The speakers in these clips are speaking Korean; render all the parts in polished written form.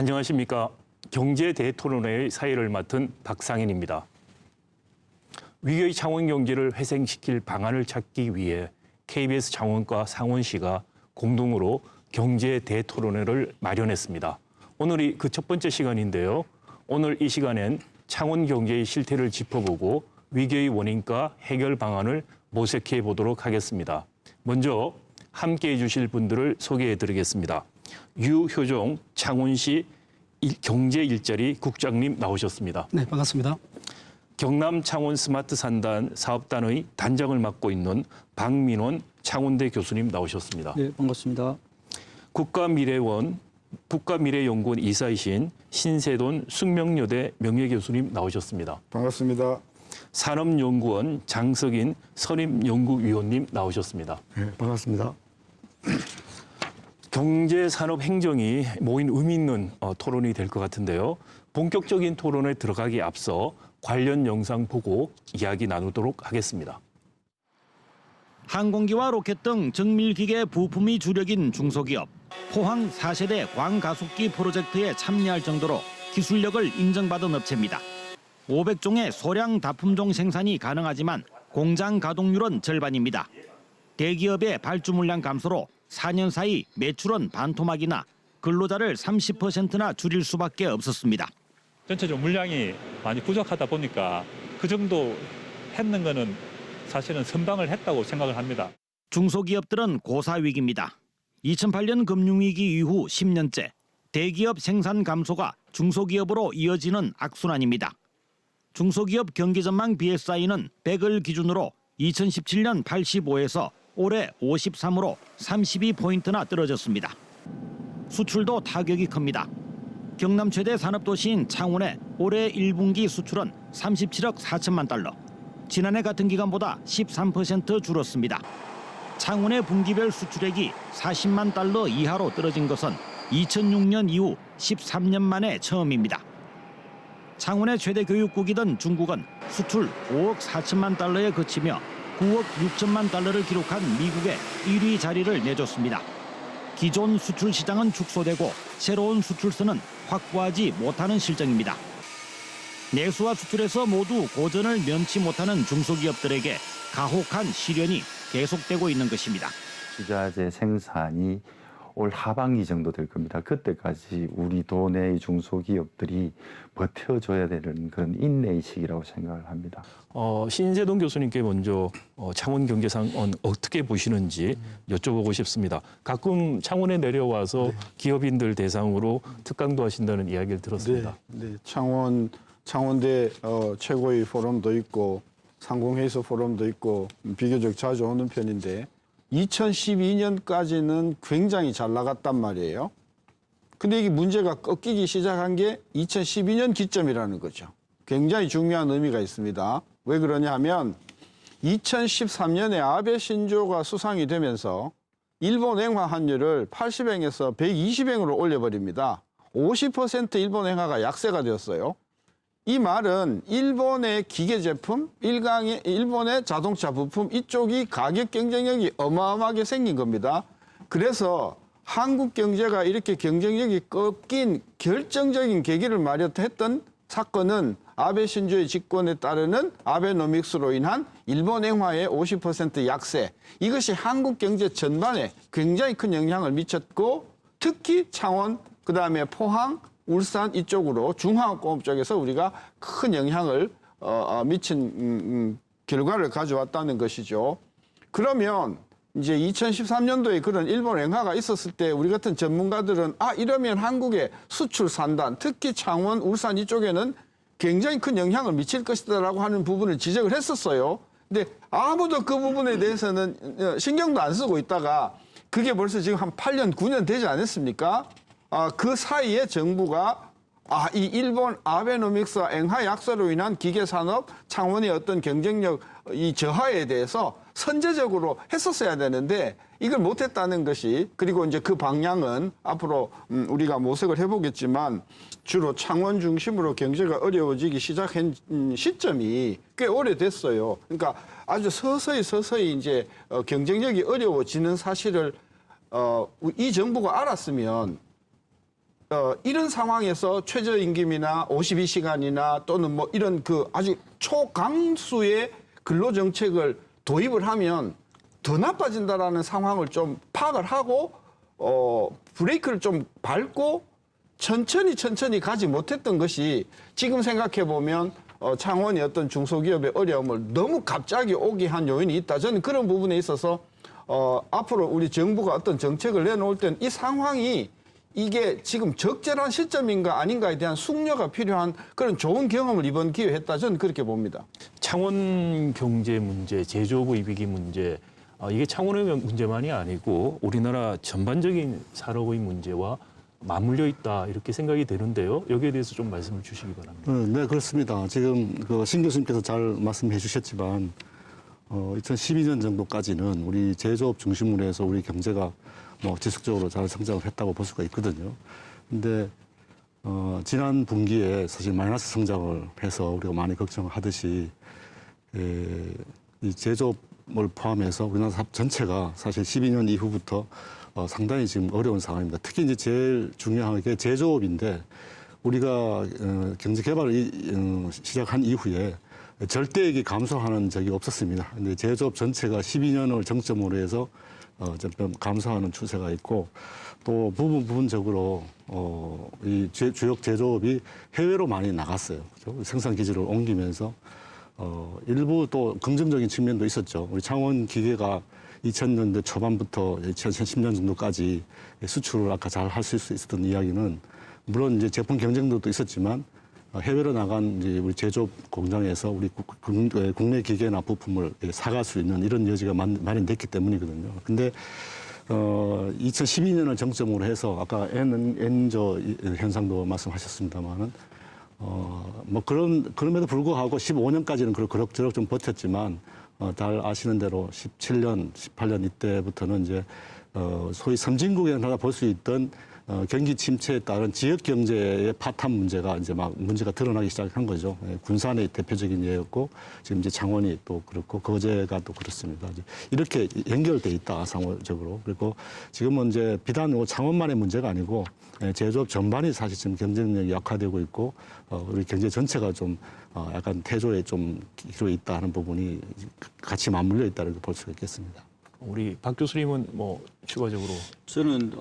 안녕하십니까. 경제 대토론회의 사회를 맡은 박상현입니다. 위기의 창원 경제를 회생시킬 방안을 찾기 위해 KBS 창원과 상원시가 공동으로 경제 대토론회를 마련했습니다. 오늘이 그 첫 번째 시간인데요. 오늘 이 시간엔 창원 경제의 실태를 짚어보고 위기의 원인과 해결 방안을 모색해 보도록 하겠습니다. 먼저 함께해 주실 분들을 소개해 드리겠습니다. 유효종 창원시 경제 일자리 국장님 나오셨습니다. 네, 반갑습니다. 경남 창원 스마트 산단 사업단의 단장을 맡고 있는 박민원 창원대 교수님 나오셨습니다. 네, 반갑습니다. 국가미래연구원 이사이신 신세돈 숙명여대 명예교수님 나오셨습니다. 반갑습니다. 산업연구원 장석인 선임연구위원님 나오셨습니다. 네, 반갑습니다. 경제산업행정이 모인 의미 있는 토론이 될 것 같은데요. 본격적인 토론에 들어가기 앞서 관련 영상 보고 이야기 나누도록 하겠습니다. 항공기와 로켓 등 정밀기계 부품이 주력인 중소기업, 포항 4세대 광가속기 프로젝트에 참여할 정도로 기술력을 인정받은 업체입니다. 500종의 소량 다품종 생산이 가능하지만 공장 가동률은 절반입니다. 대기업의 발주 물량 감소로 4년 사이 매출은 반토막이나 근로자를 30%나 줄일 수밖에 없었습니다. 전체적으로 물량이 많이 부족하다 보니까 그 정도 했는 거는 사실은 선방을 했다고 생각을 합니다. 중소기업들은 고사위기입니다. 2008년 금융위기 이후 10년째 대기업 생산 감소가 중소기업으로 이어지는 악순환입니다. 중소기업 경기전망 BSI는 100을 기준으로 2017년 85에서 올해 53으로 32포인트나 떨어졌습니다. 수출도 타격이 큽니다. 경남 최대 산업도시인 창원의 올해 1분기 수출은 37억 4천만 달러. 지난해 같은 기간보다 13% 줄었습니다. 창원의 분기별 수출액이 40만 달러 이하로 떨어진 것은 2006년 이후 13년 만에 처음입니다. 창원의 최대 교육국이던 중국은 수출 5억 4천만 달러에 그치며 9억 6천만 달러를 기록한 미국에 1위 자리를 내줬습니다. 기존 수출 시장은 축소되고 새로운 수출선은 확보하지 못하는 실정입니다. 내수와 수출에서 모두 고전을 면치 못하는 중소기업들에게 가혹한 시련이 계속되고 있는 것입니다. 식자재 생산이 올 하반기 정도 될 겁니다. 그때까지 우리 도내의 중소기업들이 버텨줘야 되는 그런 인내의 시기라고 생각을 합니다. 신세돈 교수님께 먼저 창원 경제상은 어떻게 보시는지 여쭤보고 싶습니다. 가끔 창원에 내려와서 기업인들 대상으로 특강도 하신다는 이야기를 들었습니다. 네, 창원대 최고의 포럼도 있고 상공회의소 포럼도 있고 비교적 자주 오는 편인데 2012년까지는 굉장히 잘 나갔단 말이에요. 근데 이게 문제가 꺾이기 시작한 게 2012년 기점이라는 거죠. 굉장히 중요한 의미가 있습니다. 왜 그러냐 하면 2013년에 아베 신조가 수상이 되면서 일본 엔화 환율을 80엔에서 120엔으로 올려버립니다. 50% 일본 엔화가 약세가 되었어요. 이 말은 일본의 기계 제품, 일본의 자동차 부품 이쪽이 가격 경쟁력이 어마어마하게 생긴 겁니다. 그래서 한국 경제가 이렇게 경쟁력이 꺾인 결정적인 계기를 마련했던 사건은 아베 신조의 집권에 따르는 아베노믹스로 인한 일본 엔화의 50% 약세. 이것이 한국 경제 전반에 굉장히 큰 영향을 미쳤고 특히 창원, 그다음에 포항, 울산 이쪽으로 중화학공업 쪽에서 우리가 큰 영향을 미친 결과를 가져왔다는 것이죠. 그러면 이제 2013년도에 그런 일본 엔화가 있었을 때 우리 같은 전문가들은 이러면 한국의 수출 산단, 특히 창원, 울산 이쪽에는 굉장히 큰 영향을 미칠 것이다라고 하는 부분을 지적을 했었어요. 근데 아무도 그 부분에 대해서는 신경도 안 쓰고 있다가 그게 벌써 지금 한 8년, 9년 되지 않았습니까? 그 사이에 정부가 이 일본 아베노믹스 엔화 약세로 인한 기계산업 창원의 어떤 경쟁력 이 저하에 대해서 선제적으로 했었어야 되는데 이걸 못했다는 것이 그리고 이제 그 방향은 앞으로 우리가 모색을 해보겠지만 주로 창원 중심으로 경제가 어려워지기 시작한 시점이 꽤 오래됐어요. 그러니까 아주 서서히 이제 경쟁력이 어려워지는 사실을 이 정부가 알았으면 이런 상황에서 최저임금이나 52시간이나 또는 뭐 이런 그 아주 초강수의 근로정책을 도입을 하면 더 나빠진다라는 상황을 좀 파악을 하고 브레이크를 좀 밟고 천천히 가지 못했던 것이 지금 생각해 보면 창원이 어떤 중소기업의 어려움을 너무 갑자기 오게 한 요인이 있다. 저는 그런 부분에 있어서 앞으로 우리 정부가 어떤 정책을 내놓을 때는 이 상황이 이게 지금 적절한 시점인가 아닌가에 대한 숙려가 필요한 그런 좋은 경험을 이번 기회에 했다. 저는 그렇게 봅니다. 창원 경제 문제, 제조업의 위기 문제, 이게 창원의 문제만이 아니고 우리나라 전반적인 산업의 문제와 맞물려 있다 이렇게 생각이 되는데요. 여기에 대해서 좀 말씀을 주시기 바랍니다. 네, 그렇습니다. 지금 신 교수님께서 잘 말씀해 주셨지만 2012년 정도까지는 우리 제조업 중심으로 해서 우리 경제가 뭐 지속적으로 잘 성장을 했다고 볼 수가 있거든요. 근데 지난 분기에 사실 마이너스 성장을 해서 우리가 많이 걱정을 하듯이 이 제조업을 포함해서 우리나라 사업 전체가 사실 12년 이후부터 상당히 지금 어려운 상황입니다. 특히 이제 제일 중요한 게 제조업인데 우리가 경제 개발을 시작한 이후에 절대액이 감소하는 적이 없었습니다. 근데 제조업 전체가 12년을 정점으로 해서 좀 감소하는 추세가 있고 또 부분적으로 이 주력 제조업이 해외로 많이 나갔어요. 그렇죠? 생산 기지를 옮기면서 일부 또 긍정적인 측면도 있었죠. 우리 창원 기계가 2000년대 초반부터 2010년 정도까지 수출을 아까 잘 할 수 있었던 이야기는 물론 이제 제품 경쟁도 있었지만 해외로 나간 이제 우리 제조업 공장에서 우리 국내 기계나 부품을 사갈 수 있는 이런 여지가 마련됐기 때문이거든요. 근데 2012년을 정점으로 해서 아까 N저 현상도 말씀하셨습니다만은 뭐 그럼에도 불구하고 15년까지는 그럭저럭 좀 버텼지만 잘 아시는 대로 17년, 18년 이때부터는 이제 소위 선진국에나 볼 수 있던 경기 침체에 따른 지역 경제의 파탄 문제가 이제 막 문제가 드러나기 시작한 거죠. 군산의 대표적인 예였고 지금 이제 창원이 또 그렇고 거제가 또 그렇습니다. 이렇게 연결돼 있다 상호적으로. 그리고 지금은 이제 비단 창원만의 문제가 아니고 제조업 전반이 사실 지금 경쟁력이 약화되고 있고 우리 경제 전체가 좀 약간 태조에 좀 기로에 있다 하는 부분이 같이 맞물려 있다고 볼 수가 있겠습니다. 우리 박 교수님은 뭐 추가적으로 저는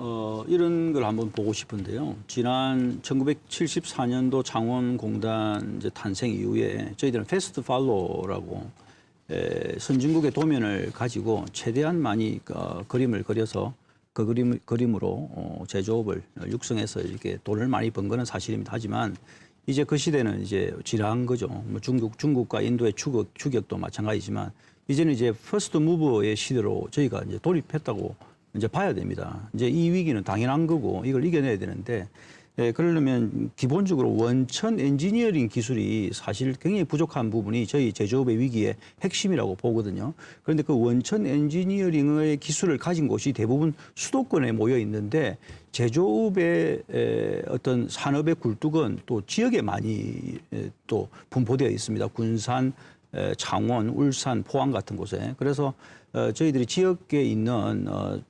이런 걸 한번 보고 싶은데요. 지난 1974년도 창원공단 이제 탄생 이후에 저희들은 패스트 팔로우라고 선진국의 도면을 가지고 최대한 많이 그림을 그려서 그 그림으로 제조업을 육성해서 이렇게 돈을 많이 번 거는 사실입니다. 하지만 이제 그 시대는 이제 지나간 거죠. 뭐 중국과 인도의 추격도 마찬가지지만 이제는 이제 퍼스트 무버의 시대로 저희가 이제 돌입했다고 이제 봐야 됩니다. 이제 이 위기는 당연한 거고 이걸 이겨내야 되는데 그러려면 기본적으로 원천 엔지니어링 기술이 사실 굉장히 부족한 부분이 저희 제조업의 위기의 핵심이라고 보거든요. 그런데 그 원천 엔지니어링의 기술을 가진 곳이 대부분 수도권에 모여 있는데 제조업의 어떤 산업의 굴뚝은 또 지역에 많이 또 분포되어 있습니다. 군산, 창원, 울산, 포항 같은 곳에. 그래서 저희들이 지역에 있는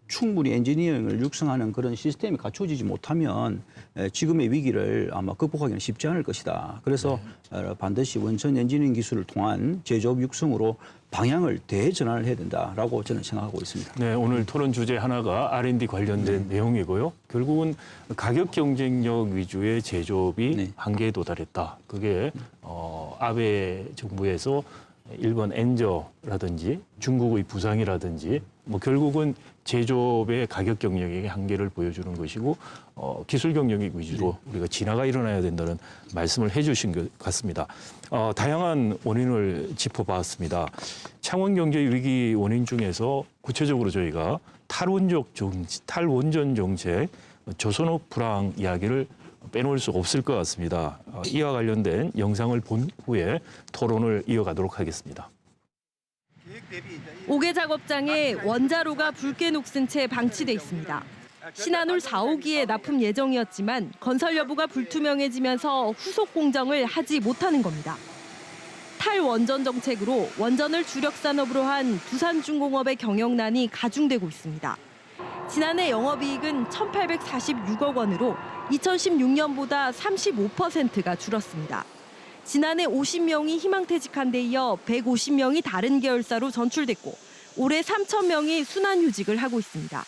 충분히 엔지니어링을 육성하는 그런 시스템이 갖춰지지 못하면 지금의 위기를 아마 극복하기는 쉽지 않을 것이다. 그래서 반드시 원천 엔지니어링 기술을 통한 제조업 육성으로 방향을 대전환을 해야 된다라고 저는 생각하고 있습니다. 네, 오늘 토론 주제 하나가 R&D 관련된 내용이고요. 결국은 가격 경쟁력 위주의 제조업이 한계에 도달했다. 그게 아베 정부에서 일본 엔저라든지 중국의 부상이라든지 뭐 결국은 제조업의 가격 경쟁력의 한계를 보여주는 것이고 기술 경쟁력 위주로 우리가 진화가 일어나야 된다는 말씀을 해주신 것 같습니다. 다양한 원인을 짚어봤습니다. 창원 경제 위기 원인 중에서 구체적으로 저희가 탈원전 정책, 조선업 불황 이야기를 빼놓을 수 없을 것 같습니다. 이와 관련된 영상을 본 후에 토론을 이어가도록 하겠습니다. 5개 작업장에 원자로가 붉게 녹슨 채 방치돼 있습니다. 신한울 4, 5기에 납품 예정이었지만 건설 여부가 불투명해지면서 후속 공정을 하지 못하는 겁니다. 탈원전 정책으로 원전을 주력 산업으로 한 두산중공업의 경영난이 가중되고 있습니다. 지난해 영업이익은 1,846억 원으로 2016년보다 35%가 줄었습니다. 지난해 50명이 희망퇴직한 데 이어 150명이 다른 계열사로 전출됐고 올해 3,000명이 순환휴직을 하고 있습니다.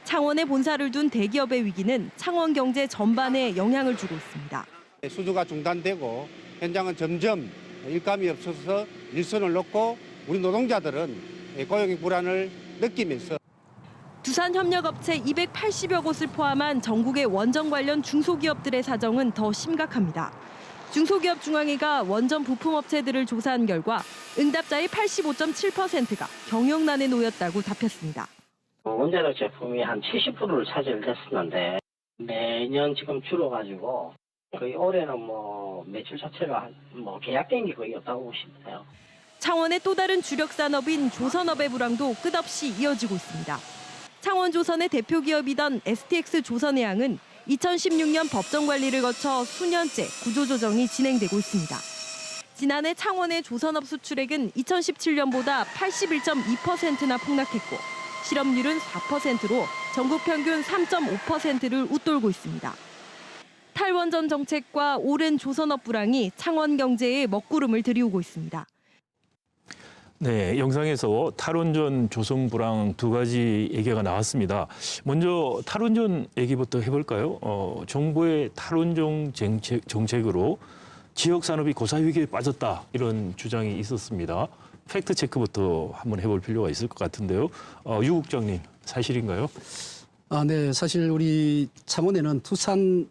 창원에 본사를 둔 대기업의 위기는 창원 경제 전반에 영향을 주고 있습니다. 수주가 중단되고 현장은 점점 일감이 없어서 일손을 놓고 우리 노동자들은 고용 불안을 느끼면서 두산협력업체 280여 곳을 포함한 전국의 원전 관련 중소기업들의 사정은 더 심각합니다. 중소기업중앙회가 원전 부품업체들을 조사한 결과 응답자의 85.7%가 경영난에 놓였다고 답했습니다. 원자력 제품이 한 70%를 차지했었는데 매년 지금 줄어가지고 거의 올해는 뭐 매출 자체가 계약된 게 거의 없다고 보시면 돼요. 창원의 또 다른 주력 산업인 조선업의 불황도 끝없이 이어지고 있습니다. 창원조선의 대표 기업이던 STX 조선해양은 2016년 법정 관리를 거쳐 수년째 구조조정이 진행되고 있습니다. 지난해 창원의 조선업 수출액은 2017년보다 81.2%나 폭락했고 실업률은 4%로 전국 평균 3.5%를 웃돌고 있습니다. 탈원전 정책과 오랜 조선업 불황이 창원 경제에 먹구름을 들이우고 있습니다. 네, 영상에서 탈원전 조성 불황 두 가지 얘기가 나왔습니다. 먼저 탈원전 얘기부터 해볼까요? 정부의 탈원전 정책으로 지역 산업이 고사 위기에 빠졌다 이런 주장이 있었습니다. 팩트 체크부터 한번 해볼 필요가 있을 것 같은데요. 유 국장님 사실인가요? 네, 사실 우리 창원에는 두산,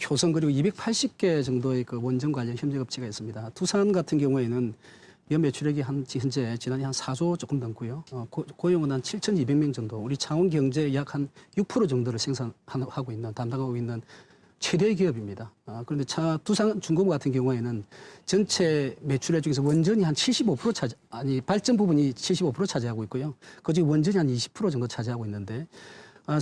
효성 그리고 280개 정도의 그 원전 관련 협력업체가 있습니다. 두산 같은 경우에는 연 매출액이 현재 지난해 한 4조 조금 넘고요. 고용은 한 7,200명 정도. 우리 창원 경제의 약 한 6% 정도를 담당하고 있는 최대 기업입니다. 그런데 두산 중공업 같은 경우에는 전체 매출액 중에서 원전이 한 75% 발전 부분이 75% 차지하고 있고요. 그중에 원전이 한 20% 정도 차지하고 있는데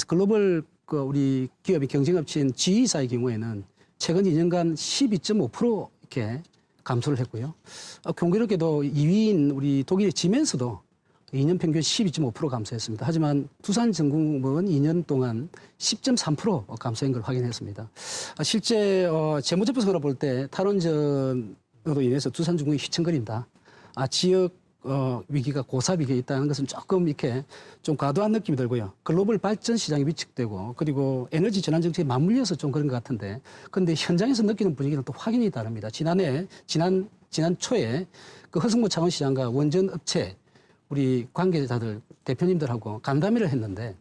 글로벌 우리 기업의 경쟁업체인 G사의 경우에는 최근 2년간 12.5% 이렇게 감소를 했고요. 공교롭게도 2위인 우리 독일의 지멘스도 2년 평균 12.5% 감소했습니다. 하지만 두산전공업은 2년 동안 10.3% 감소한 걸 확인했습니다. 실제 재무제표 분석으로 볼 때 탈원전으로 인해서 두산전공업이 휘청거린다. 지역 위기가 고사 위기에 있다는 것은 조금 이렇게 좀 과도한 느낌이 들고요. 글로벌 발전 시장이 위축되고 그리고 에너지 전환 정책에 맞물려서 좀 그런 것 같은데 그런데 현장에서 느끼는 분위기는 또 확연히 다릅니다. 지난 초에 그 허승모 창원시장과 원전 업체 우리 관계자들 대표님들하고 간담회를 했는데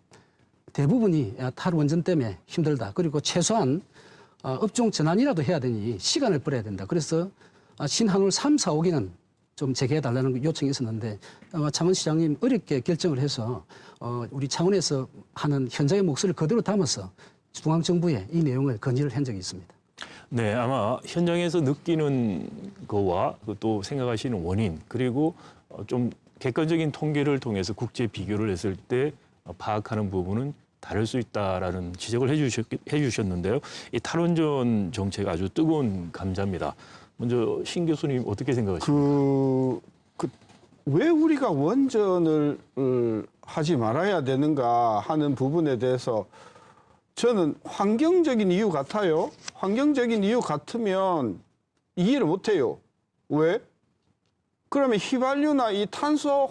대부분이 탈원전 때문에 힘들다. 그리고 최소한 업종 전환이라도 해야 되니 시간을 벌어야 된다. 그래서 신한울 3, 4, 5기는 좀 재개해달라는 요청이 있었는데 창원시장님 어렵게 결정을 해서 우리 창원에서 하는 현장의 목소리를 그대로 담아서 중앙정부에 이 내용을 건의를 한 적이 있습니다. 네, 아마 현장에서 느끼는 거와 또 생각하시는 원인 그리고 좀 객관적인 통계를 통해서 국제 비교를 했을 때 파악하는 부분은 다를 수 있다라는 지적을 해주셨는데요. 이 탈원전 정책 아주 뜨거운 감자입니다. 먼저 신 교수님 어떻게 생각하십니까? 왜 우리가 원전을 하지 말아야 되는가 하는 부분에 대해서 저는 환경적인 이유 같아요. 환경적인 이유 같으면 이해를 못해요. 왜? 그러면 휘발유나 이 탄소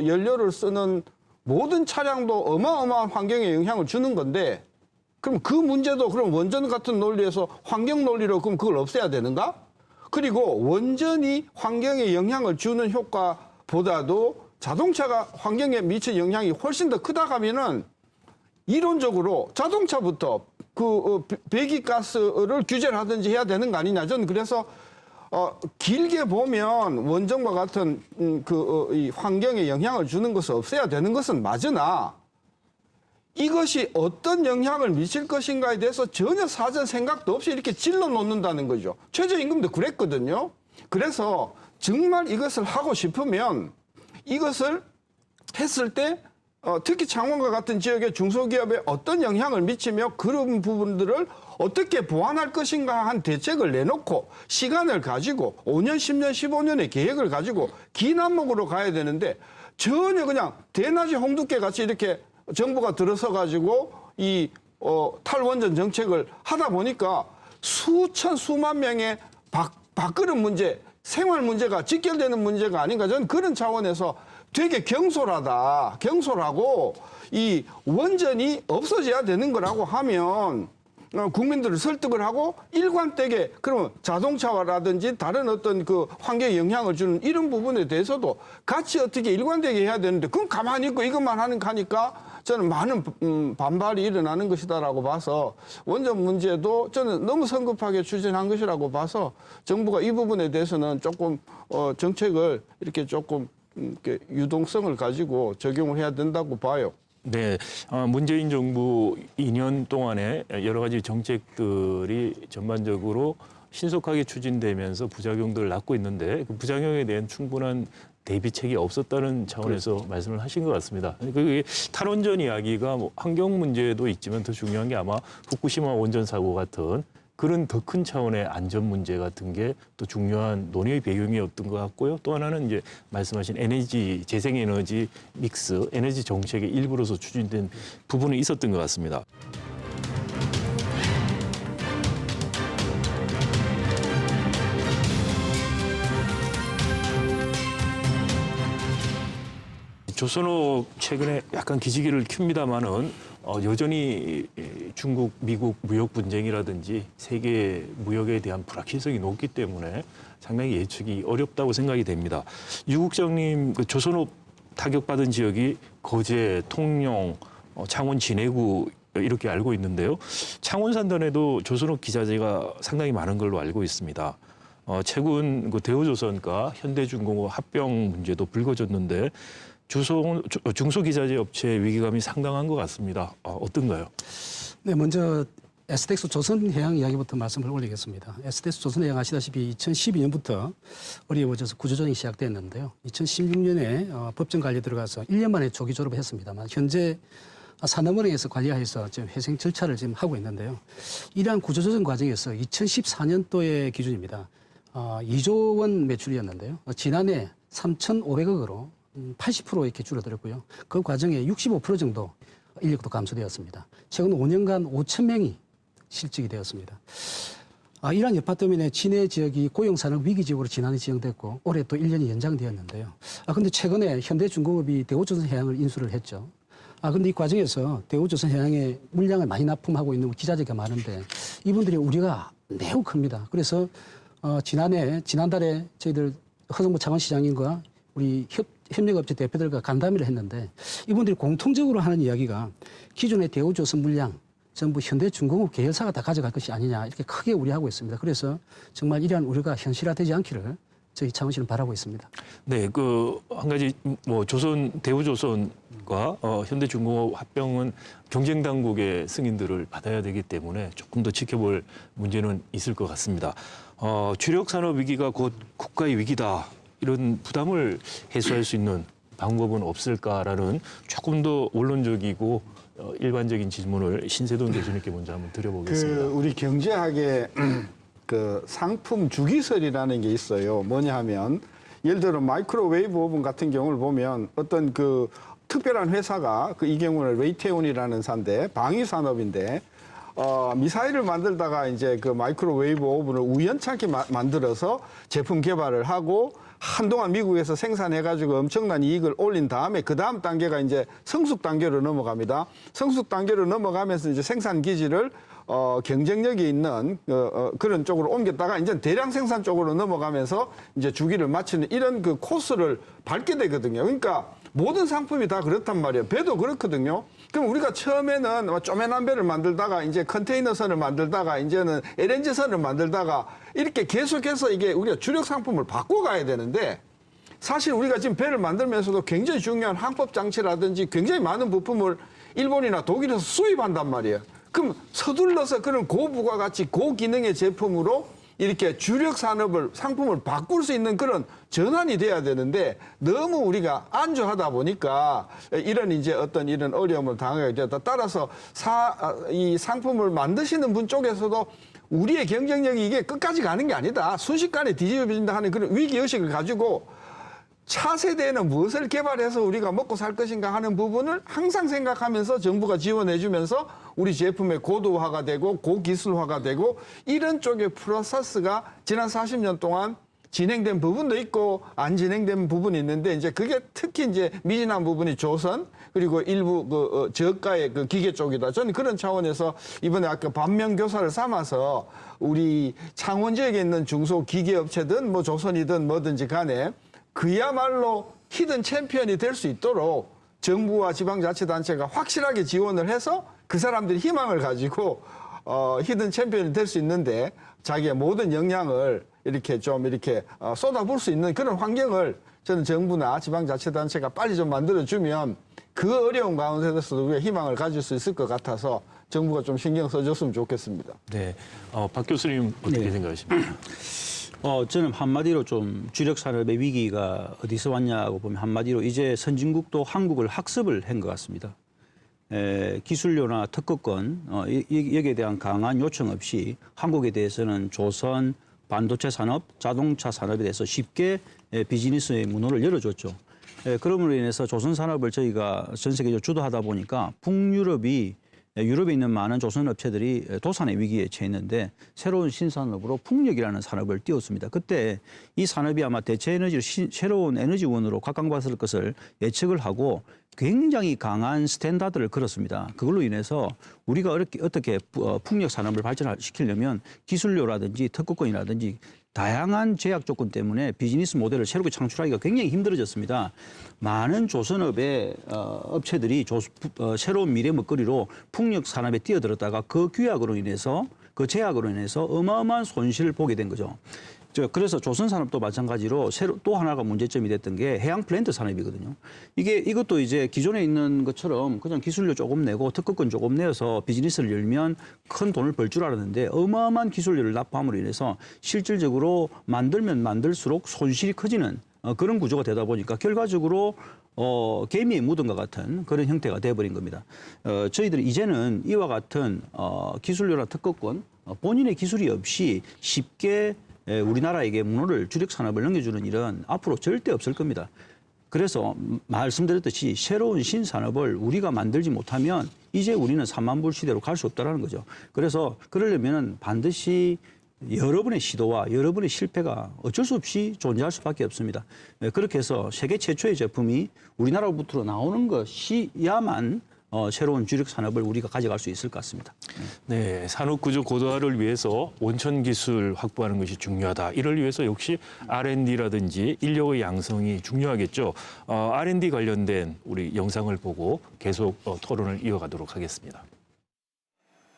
연료를 쓰는 모든 차량도 어마어마한 환경에 영향을 주는 건데 그럼 그 문제도 그럼 원전 같은 논리에서 환경 논리로 그럼 그걸 없애야 되는가? 그리고 원전이 환경에 영향을 주는 효과보다도 자동차가 환경에 미친 영향이 훨씬 더 크다 하면은 이론적으로 자동차부터 그 배기가스를 규제를 하든지 해야 되는 거 아니냐. 저는 그래서 길게 보면 원전과 같은 이 환경에 영향을 주는 것을 없애야 되는 것은 맞으나 이것이 어떤 영향을 미칠 것인가에 대해서 전혀 사전 생각도 없이 이렇게 질러 놓는다는 거죠. 최저임금도 그랬거든요. 그래서 정말 이것을 하고 싶으면 이것을 했을 때 특히 창원과 같은 지역의 중소기업에 어떤 영향을 미치며 그런 부분들을 어떻게 보완할 것인가 한 대책을 내놓고 시간을 가지고 5년, 10년, 15년의 계획을 가지고 긴 안목으로 가야 되는데 전혀 그냥 대낮이 홍두깨 같이 이렇게 정부가 들어서 가지고 이 탈원전 정책을 하다 보니까 수만 명의 밥그릇 문제, 생활 문제가 직결되는 문제가 아닌가. 저는 그런 차원에서 되게 경솔하고 이 원전이 없어져야 되는 거라고 하면 국민들을 설득을 하고 일관되게 그러면 자동차라든지 다른 어떤 그 환경에 영향을 주는 이런 부분에 대해서도 같이 어떻게 일관되게 해야 되는데 그건 가만히 있고 이것만 하니까 저는 많은 반발이 일어나는 것이다라고 봐서 원전 문제도 저는 너무 성급하게 추진한 것이라고 봐서 정부가 이 부분에 대해서는 조금 정책을 이렇게 조금 이렇게 유동성을 가지고 적용을 해야 된다고 봐요. 네, 문재인 정부 2년 동안에 여러 가지 정책들이 전반적으로 신속하게 추진되면서 부작용들을 낳고 있는데 그 부작용에 대한 충분한 대비책이 없었다는 차원에서 말씀을 하신 것 같습니다. 그게 탈원전 이야기가 뭐 환경 문제도 있지만 더 중요한 게 아마 후쿠시마 원전 사고 같은 그런 더 큰 차원의 안전 문제 같은 게 또 중요한 논의의 배경이었던 것 같고요. 또 하나는 이제 말씀하신 에너지, 재생에너지 믹스, 에너지 정책의 일부로서 추진된 부분이 있었던 것 같습니다. 조선업 최근에 약간 기지개를 켭니다마는 여전히 중국, 미국 무역 분쟁이라든지 세계 무역에 대한 불확실성이 높기 때문에 상당히 예측이 어렵다고 생각이 됩니다. 유 국장님, 그 조선업 타격받은 지역이 거제, 통영, 창원, 진해구 이렇게 알고 있는데요. 창원 산단에도 조선업 기자재가 상당히 많은 걸로 알고 있습니다. 최근 그 대우조선과 현대중공업 합병 문제도 불거졌는데 중소기자재 업체 위기감이 상당한 것 같습니다. 어떤가요? 네, 먼저 STX 조선해양 이야기부터 말씀을 올리겠습니다. STX 조선해양 아시다시피 2012년부터 어려워져서 구조조정이 시작됐는데요. 2016년에 법정 관리에 들어가서 1년 만에 조기 졸업을 했습니다만 현재 산업은행에서 관리하여서 지금 회생 절차를 지금 하고 있는데요. 이러한 구조조정 과정에서 2014년도의 기준입니다. 2조 원 매출이었는데요. 지난해 3,500억으로 80% 이렇게 줄어들었고요. 그 과정에 65% 정도 인력도 감소되었습니다. 최근 5년간 5천 명이 실직이 되었습니다. 이러한 여파 때문에 진해 지역이 고용산업 위기 지역으로 지난해 지정됐고 올해 또 1년이 연장되었는데요. 근데 최근에 현대중공업이 대우조선해양을 인수를 했죠. 근데 이 과정에서 대우조선해양에 물량을 많이 납품하고 있는 기자재가 많은데 이분들의 우려가 매우 큽니다. 그래서 지난달에 저희들 허성무 창원시장님과 우리 협력업체 대표들과 간담회를 했는데 이분들이 공통적으로 하는 이야기가 기존의 대우조선 물량 전부 현대중공업 계열사가 다 가져갈 것이 아니냐 이렇게 크게 우려하고 있습니다. 그래서 정말 이러한 우려가 현실화되지 않기를 저희 창원시는 바라고 있습니다. 네, 그 한 가지 뭐 대우조선과 현대중공업 합병은 경쟁 당국의 승인들을 받아야 되기 때문에 조금 더 지켜볼 문제는 있을 것 같습니다. 주력 산업 위기가 곧 국가의 위기다. 이런 부담을 해소할 수 있는 방법은 없을까라는 조금 더 원론적이고 일반적인 질문을 신세돈 교수님께 먼저 한번 드려보겠습니다. 우리 경제학에 그 상품 주기설이라는 게 있어요. 뭐냐 하면 예를 들어 마이크로웨이브 오븐 같은 경우를 보면 어떤 그 특별한 회사가 이 경우는 레이테온이라는 산데 방위 산업인데 미사일을 만들다가 이제 그 마이크로웨이브 오븐을 우연찮게 만들어서 제품 개발을 하고 한동안 미국에서 생산해가지고 엄청난 이익을 올린 다음에 그 다음 단계가 이제 성숙 단계로 넘어갑니다. 성숙 단계로 넘어가면서 이제 생산 기지를 경쟁력이 있는 그런 쪽으로 옮겼다가 이제 대량 생산 쪽으로 넘어가면서 이제 주기를 마치는 이런 그 코스를 밟게 되거든요. 그러니까 모든 상품이 다 그렇단 말이에요. 배도 그렇거든요. 그럼 우리가 처음에는 쪼매난 배를 만들다가 이제 컨테이너선을 만들다가 이제는 LNG선을 만들다가 이렇게 계속해서 이게 우리가 주력 상품을 바꿔가야 되는데 사실 우리가 지금 배를 만들면서도 굉장히 중요한 항법 장치라든지 굉장히 많은 부품을 일본이나 독일에서 수입한단 말이에요. 그럼 서둘러서 그런 고부가가치 고기능의 제품으로 이렇게 주력 산업을 상품을 바꿀 수 있는 그런 전환이 돼야 되는데 너무 우리가 안주하다 보니까 이런 이제 어떤 이런 어려움을 당하게 되다. 따라서 이 상품을 만드시는 분 쪽에서도 우리의 경쟁력이 이게 끝까지 가는 게 아니다. 순식간에 뒤집어진다 하는 그런 위기 의식을 가지고 차세대에는 무엇을 개발해서 우리가 먹고 살 것인가 하는 부분을 항상 생각하면서 정부가 지원해주면서 우리 제품의 고도화가 되고 고기술화가 되고 이런 쪽의 프로세스가 지난 40년 동안 진행된 부분도 있고 안 진행된 부분이 있는데 이제 그게 특히 이제 미진한 부분이 조선 그리고 일부 저가의 기계 쪽이다. 저는 그런 차원에서 이번에 아까 반면교사를 삼아서 우리 창원 지역에 있는 중소기계업체든 뭐 조선이든 뭐든지 간에 그야말로 히든 챔피언이 될 수 있도록 정부와 지방자치단체가 확실하게 지원을 해서 그 사람들이 희망을 가지고 히든 챔피언이 될 수 있는데 자기의 모든 역량을 이렇게 좀 이렇게 쏟아부을 수 있는 그런 환경을 저는 정부나 지방자치단체가 빨리 좀 만들어주면 그 어려운 가운데서도 우리가 희망을 가질 수 있을 것 같아서 정부가 좀 신경 써줬으면 좋겠습니다. 네, 박 교수님 어떻게 생각하십니까? 저는 한마디로 좀 주력 산업의 위기가 어디서 왔냐고 보면 한마디로 이제 선진국도 한국을 학습을 한 것 같습니다. 기술료나 특허권 여기에 대한 강한 요청 없이 한국에 대해서는 조선, 반도체 산업, 자동차 산업에 대해서 쉽게 비즈니스의 문호를 열어줬죠. 그럼으로 인해서 조선 산업을 저희가 전 세계적으로 주도하다 보니까 북유럽이 유럽에 있는 많은 조선 업체들이 도산의 위기에 처했는데 새로운 신산업으로 풍력이라는 산업을 띄웠습니다. 그때 이 산업이 아마 대체 에너지를 새로운 에너지원으로 각광받을 것을 예측을 하고 굉장히 강한 스탠다드를 걸었습니다. 그걸로 인해서 우리가 어떻게 풍력 산업을 발전시키려면 기술료라든지 특허권이라든지 다양한 제약 조건 때문에 비즈니스 모델을 새롭게 창출하기가 굉장히 힘들어졌습니다. 많은 조선업의 업체들이 새로운 미래 먹거리로 풍력 산업에 뛰어들었다가 그 규약으로 인해서 그 제약으로 인해서 어마어마한 손실을 보게 된 거죠. 그래서 조선 산업도 마찬가지로 또 하나가 문제점이 됐던 게 해양 플랜트 산업이거든요. 이것도 이제 기존에 있는 것처럼 그냥 기술료 조금 내고 특허권 조금 내어서 비즈니스를 열면 큰 돈을 벌 줄 알았는데 어마어마한 기술료를 납부함으로 인해서 실질적으로 만들면 만들수록 손실이 커지는 그런 구조가 되다 보니까 결과적으로 개미의 무덤과 같은 그런 형태가 돼버린 겁니다. 저희들이 이제는 이와 같은 기술료나 특허권 본인의 기술이 없이 쉽게 우리나라에게 문호를 주력 산업을 넘겨주는 일은 앞으로 절대 없을 겁니다. 그래서 말씀드렸듯이 새로운 신산업을 우리가 만들지 못하면 이제 우리는 3만 불 시대로 갈 수 없다는 거죠. 그래서 그러려면 반드시 여러분의 시도와 여러분의 실패가 어쩔 수 없이 존재할 수밖에 없습니다. 그렇게 해서 세계 최초의 제품이 우리나라로부터 나오는 것이야만 새로운 주력 산업을 우리가 가져갈 수 있을 것 같습니다. 네, 산업구조 고도화를 위해서 온천 기술 확보하는 것이 중요하다. 이를 위해서 역시 R&D라든지 인력의 양성이 중요하겠죠. R&D 관련된 우리 영상을 보고 계속 토론을 이어가도록 하겠습니다.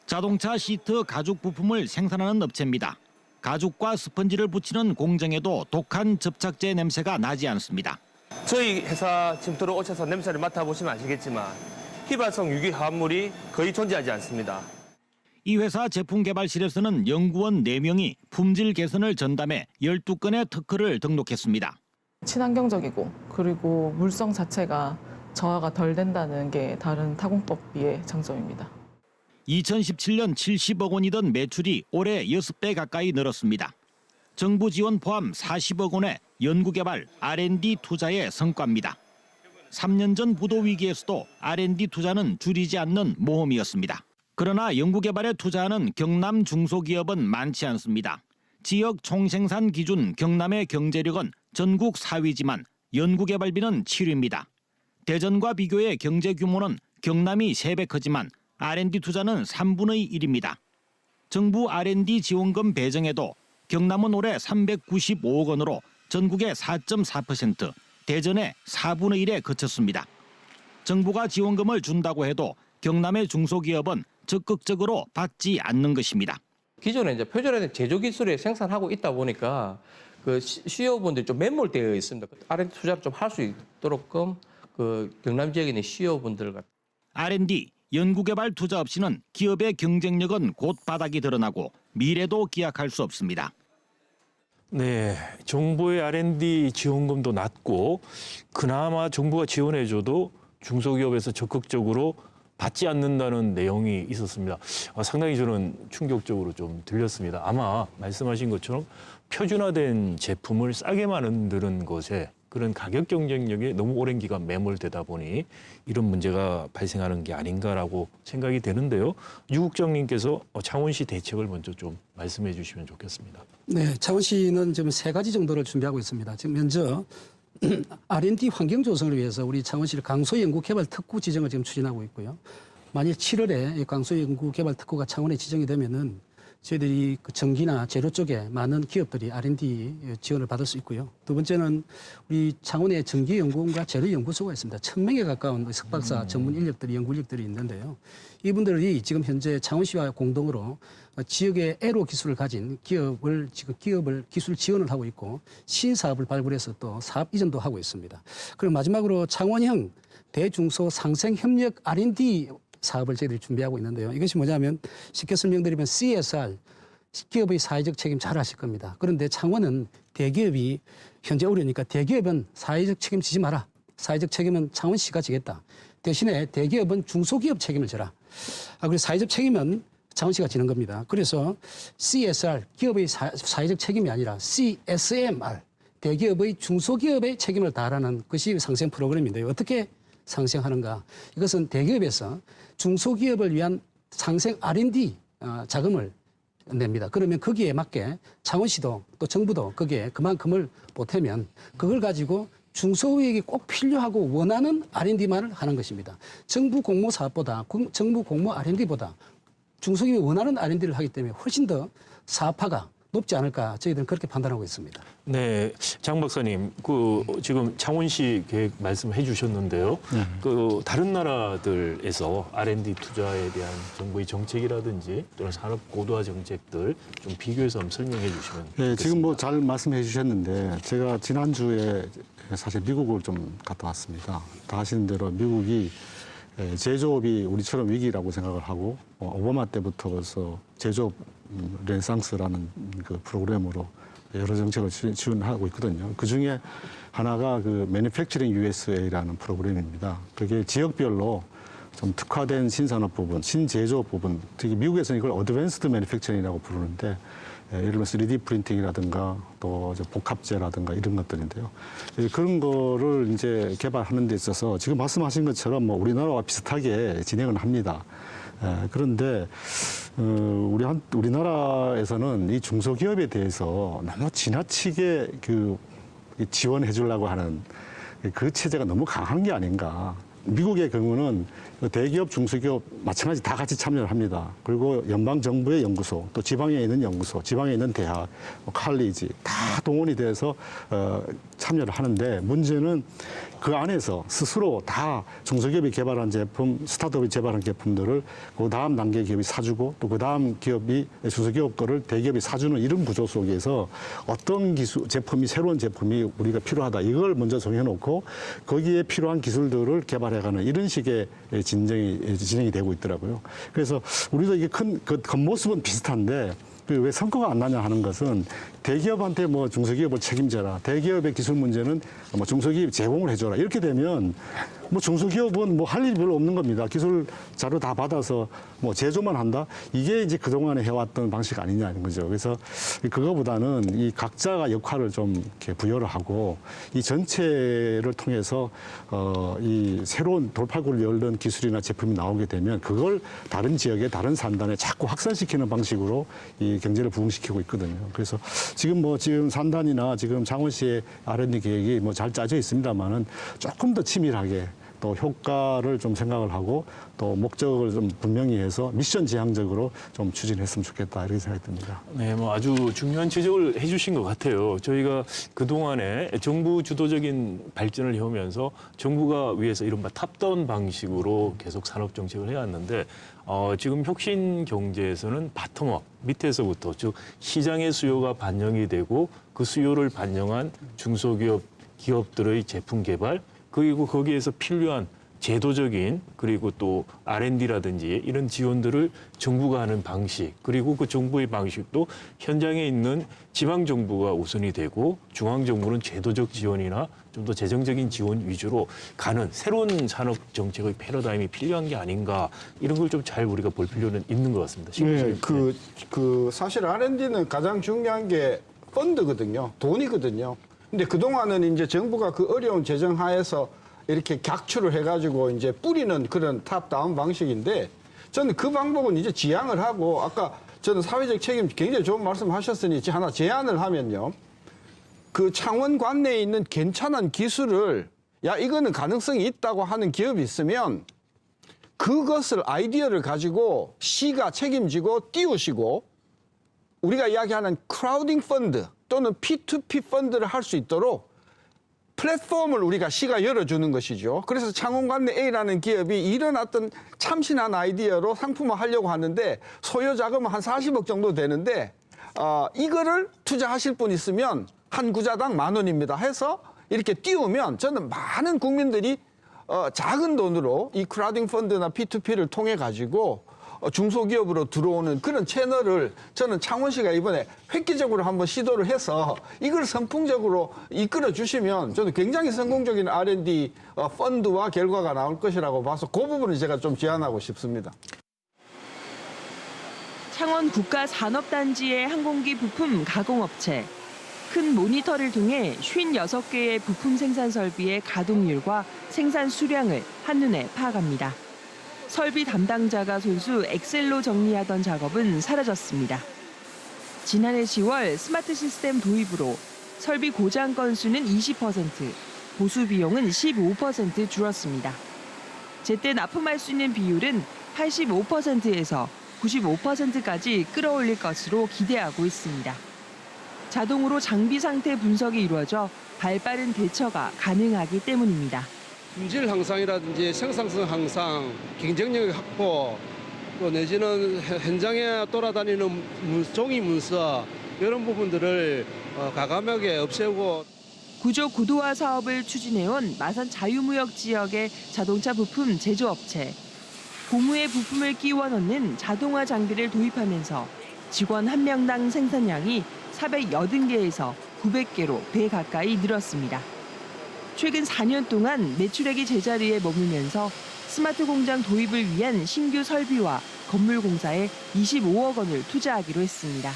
자동차 시트 가죽 부품을 생산하는 업체입니다. 가죽과 스펀지를 붙이는 공정에도 독한 접착제 냄새가 나지 않습니다. 저희 회사 지금 들어오셔서 냄새를 맡아보시면 아시겠지만 휘발성 유기 화합물이 거의 존재하지 않습니다. 이 회사 제품 개발실에서는 연구원 4명이 품질 개선을 전담해 12건의 특허를 등록했습니다. 친환경적이고 그리고 물성 자체가 저하가 덜 된다는 게 다른 타공법비의 장점입니다. 2017년 70억 원이던 매출이 올해 6배 가까이 늘었습니다. 정부 지원 포함 40억 원의 연구개발 R&D 투자의 성과입니다. 3년 전 부도 위기에서도 R&D 투자는 줄이지 않는 모험이었습니다. 그러나 연구개발에 투자하는 경남 중소기업은 많지 않습니다. 지역 총생산 기준 경남의 경제력은 전국 4위지만 연구개발비는 7위입니다. 대전과 비교해 경제 규모는 경남이 3배 크지만 R&D 투자는 3분의 1입니다. 정부 R&D 지원금 배정에도 경남은 올해 395억 원으로 전국의 4.4%, 대전의 4분의 1에 그쳤습니다. 정부가 지원금을 준다고 해도 경남의 중소기업은 적극적으로 받지 않는 것입니다. 기존에 이제 표준화된 제조 기술에 생산하고 있다 보니까 그 CEO분들이 좀 매몰되어 있습니다. R&D 투자를 좀 할 수 있도록끔 그 경남 지역에 있는 CEO분들과 R&D 연구개발 투자 없이는 기업의 경쟁력은 곧 바닥이 드러나고 미래도 기약할 수 없습니다. 네, 정부의 R&D 지원금도 낮고 그나마 정부가 지원해줘도 중소기업에서 적극적으로 받지 않는다는 내용이 있었습니다. 상당히 저는 충격적으로 좀 들렸습니다. 아마 말씀하신 것처럼 표준화된 제품을 싸게 만드는 것에 그런 가격 경쟁력에 너무 오랜 기간 매몰되다 보니 이런 문제가 발생하는 게 아닌가라고 생각이 되는데요. 유 국장님께서 창원시 대책을 먼저 좀 말씀해 주시면 좋겠습니다. 네, 창원시는 지금 3가지 정도를 준비하고 있습니다. 지금 먼저 R&D 환경 조성을 위해서 우리 창원시를 강소연구개발 특구 지정을 지금 추진하고 있고요. 만일 7월에 이 강소연구개발 특구가 창원에 지정이 되면은 저희들이 그 전기나 재료 쪽에 많은 기업들이 R&D 지원을 받을 수 있고요. 두 번째는 우리 창원에 전기연구원과 재료연구소가 있습니다. 1000명에 가까운 석박사 전문 인력들이, 연구 인력들이 있는데요. 이분들이 지금 현재 창원시와 공동으로 지역의 애로 기술을 가진 기업을 기술 지원을 하고 있고 신사업을 발굴해서 또 사업 이전도 하고 있습니다. 그리고 마지막으로 창원형 대중소 상생협력 R&D 사업을 저희들이 준비하고 있는데요. 이것이 뭐냐면 쉽게 설명드리면 CSR, 기업의 사회적 책임 잘 아실 겁니다. 그런데 창원은 대기업이 현재 어려우니까 대기업은 사회적 책임 지지 마라. 사회적 책임은 창원시가 지겠다. 대신에 대기업은 중소기업 책임을 져라. 그래서 사회적 책임은 창원시가 지는 겁니다. 그래서 CSR, 기업의 사회적 책임이 아니라 CSMR, 대기업의 중소기업의 책임을 다하라는 것이 상생 프로그램인데요. 어떻게 상생하는가? 이것은 대기업에서 중소기업을 위한 상생 R&D 자금을 냅니다. 그러면 거기에 맞게 창원시도 또 정부도 거기에 그만큼을 보태면 그걸 가지고 중소기업이 꼭 필요하고 원하는 R&D만을 하는 것입니다. 정부 공모 사업보다 정부 공모 R&D보다 중소기업이 원하는 R&D를 하기 때문에 훨씬 더 사업화가 높지 않을까 저희들은 그렇게 판단하고 있습니다. 네, 장 박사님, 지금 창원시 계획 말씀해 주셨는데요. 다른 나라들에서 R&D 투자에 대한 정부의 정책이라든지 또는 산업 고도화 정책들 좀 비교해서 한번 설명해 주시면 좋겠습니다. 네, 지금 뭐 잘 말씀해 주셨는데 제가 지난주에 사실 미국을 좀 갔다 왔습니다. 다 아시는 대로 미국이 제조업이 우리처럼 위기라고 생각을 하고 오바마 때부터 벌써 제조업 르네상스라는 그 프로그램으로 여러 정책을 지원하고 있거든요. 그 중에 하나가 그 Manufacturing USA라는 프로그램입니다. 그게 지역별로 좀 특화된 신산업 부분, 신제조업 부분, 특히 미국에서는 이걸 어드밴스드 매니팩처링이라고 부르는데 예를 들면 3D 프린팅이라든가 또 복합재라든가 이런 것들인데요. 그런 거를 이제 개발하는 데 있어서 지금 말씀하신 것처럼 뭐 우리나라와 비슷하게 진행을 합니다. 그런데 우리나라에서는 이 중소기업에 대해서 너무 지나치게 지원해 주려고 하는 그 체제가 너무 강한 게 아닌가. 미국의 경우는 대기업, 중소기업 마찬가지 다 같이 참여를 합니다. 그리고 연방정부의 연구소, 또 지방에 있는 연구소, 지방에 있는 대학, 칼리지 다 동원이 돼서 참여를 하는데 문제는 그 안에서 스스로 다 중소기업이 개발한 제품, 스타트업이 개발한 제품들을 그 다음 단계 기업이 사주고 또 그 다음 기업이 중소기업 거를 대기업이 사주는 이런 구조 속에서 어떤 제품이 새로운 제품이 우리가 필요하다 이걸 먼저 정해놓고 거기에 필요한 기술들을 개발해가는 이런 식의 진행이 되고 있더라고요. 그래서 우리도 이게 그 겉모습은 비슷한데 왜 성과가 안 나냐 하는 것은 대기업한테 뭐 중소기업을 책임져라. 대기업의 기술 문제는 뭐 중소기업이 제공을 해줘라. 이렇게 되면 뭐 중소기업은 뭐 할 일이 별로 없는 겁니다. 기술 자료 다 받아서 뭐 제조만 한다. 이게 이제 그동안에 해왔던 방식 아니냐는 거죠. 그래서 그거보다는 이 각자가 역할을 좀 이렇게 부여를 하고 이 전체를 통해서 이 새로운 돌파구를 열는 기술이나 제품이 나오게 되면 그걸 다른 지역에 다른 산단에 자꾸 확산시키는 방식으로 이 경제를 부흥시키고 있거든요. 그래서 지금 산단이나 지금 창원시의 R&D 계획이 뭐 잘 짜져 있습니다만은 조금 더 치밀하게 또 효과를 좀 생각을 하고 또 목적을 좀 분명히 해서 미션 지향적으로 좀 추진했으면 좋겠다 이렇게 생각이 듭니다. 네, 뭐 아주 중요한 지적을 해주신 것 같아요. 저희가 그 동안에 정부 주도적인 발전을 해오면서 정부가 위해서 이른바 탑다운 방식으로 계속 산업 정책을 해왔는데 지금 혁신 경제에서는 바텀업 밑에서부터 즉 시장의 수요가 반영이 되고 그 수요를 반영한 중소기업 기업들의 제품 개발 그리고 거기에서 필요한 제도적인 그리고 또 R&D라든지 이런 지원들을 정부가 하는 방식 그리고 그 정부의 방식도 현장에 있는 지방 정부가 우선이 되고 중앙 정부는 제도적 지원이나 좀 더 재정적인 지원 위주로 가는 새로운 산업 정책의 패러다임이 필요한 게 아닌가 이런 걸 좀 잘 우리가 볼 필요는 있는 것 같습니다. 네, 사실 R&D는 가장 중요한 게 펀드거든요. 돈이거든요. 근데 그동안은 이제 정부가 그 어려운 재정 하에서 이렇게 객추를 해가지고 이제 뿌리는 그런 탑다운 방식인데 저는 그 방법은 이제 지양을 하고 아까 저는 사회적 책임 굉장히 좋은 말씀 하셨으니 하나 제안을 하면요. 그 창원 관내에 있는 괜찮은 기술을 야 이거는 가능성이 있다고 하는 기업이 있으면 그것을 아이디어를 가지고 시가 책임지고 띄우시고 우리가 이야기하는 크라우딩 펀드 또는 P2P 펀드를 할 수 있도록 플랫폼을 우리가 시가 열어주는 것이죠. 그래서 창원관내 A라는 기업이 이런 어떤 참신한 아이디어로 상품화 하려고 하는데 소요 자금은 한 40억 정도 되는데 이거를 투자하실 분 있으면 한 구자당 10,000원입니다 해서 이렇게 띄우면 저는 많은 국민들이 작은 돈으로 이 크라우딩 펀드나 P2P를 통해 가지고 중소기업으로 들어오는 그런 채널을 저는 창원시가 이번에 획기적으로 한번 시도를 해서 이걸 선풍적으로 이끌어 주시면 저는 굉장히 성공적인 R&D 펀드와 결과가 나올 것이라고 봐서 그 부분을 제가 좀 제안하고 싶습니다. 창원 국가산업단지의 항공기 부품 가공업체. 큰 모니터를 통해 56개의 부품 생산 설비의 가동률과 생산 수량을 한눈에 파악합니다. 설비 담당자가 손수 엑셀로 정리하던 작업은 사라졌습니다. 지난해 10월 스마트 시스템 도입으로 설비 고장 건수는 20%, 보수 비용은 15% 줄었습니다. 제때 납품할 수 있는 비율은 85%에서 95%까지 끌어올릴 것으로 기대하고 있습니다. 자동으로 장비 상태 분석이 이루어져 발빠른 대처가 가능하기 때문입니다. 품질 향상이라든지 생산성 향상, 경쟁력 확보, 또 내지는 현장에 돌아다니는 종이 문서 이런 부분들을 과감하게 없애고 구조 고도화 사업을 추진해온 마산 자유무역 지역의 자동차 부품 제조업체. 고무의 부품을 끼워 넣는 자동화 장비를 도입하면서 직원 1명당 생산량이 480개에서 900개로 배 가까이 늘었습니다. 최근 4년 동안 매출액이 제자리에 머물면서 스마트 공장 도입을 위한 신규 설비와 건물 공사에 25억 원을 투자하기로 했습니다.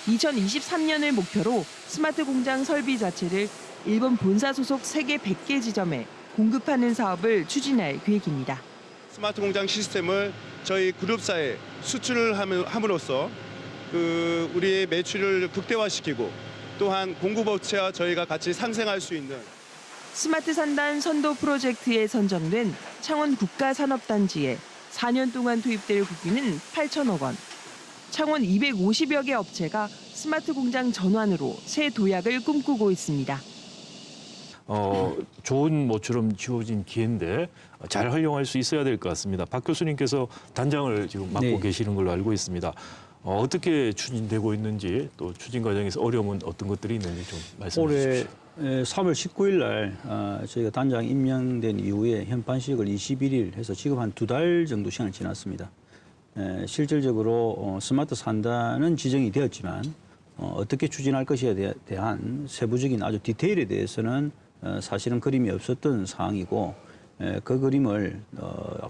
2023년을 목표로 스마트 공장 설비 자체를 일본 본사 소속 세계 100개 지점에 공급하는 사업을 추진할 계획입니다. 스마트 공장 시스템을 저희 그룹사에 수출을 함으로써 우리의 매출을 극대화시키고 또한 공급업체와 저희가 같이 상생할 수 있는 스마트 산단 선도 프로젝트에 선정된 창원 국가산업단지에 4년 동안 투입될 국비는 8천억 원. 창원 250여 개 업체가 스마트 공장 전환으로 새 도약을 꿈꾸고 있습니다. 좋은 모처럼 지어진 기회인데 잘 활용할 수 있어야 될 것 같습니다. 박 교수님께서 단장을 지금 맡고 계시는 걸로 알고 있습니다. 어떻게 추진되고 있는지 또 추진 과정에서 어려움은 어떤 것들이 있는지 좀 말씀해 주십시오. 올해 3월 19일 날 저희가 단장 임명된 이후에 현판식을 21일 해서 지금 한 2달 정도 시간이 지났습니다. 실질적으로 스마트 산단은 지정이 되었지만 어떻게 추진할 것에 대한 세부적인 아주 디테일에 대해서는 사실은 그림이 없었던 사항이고 그 그림을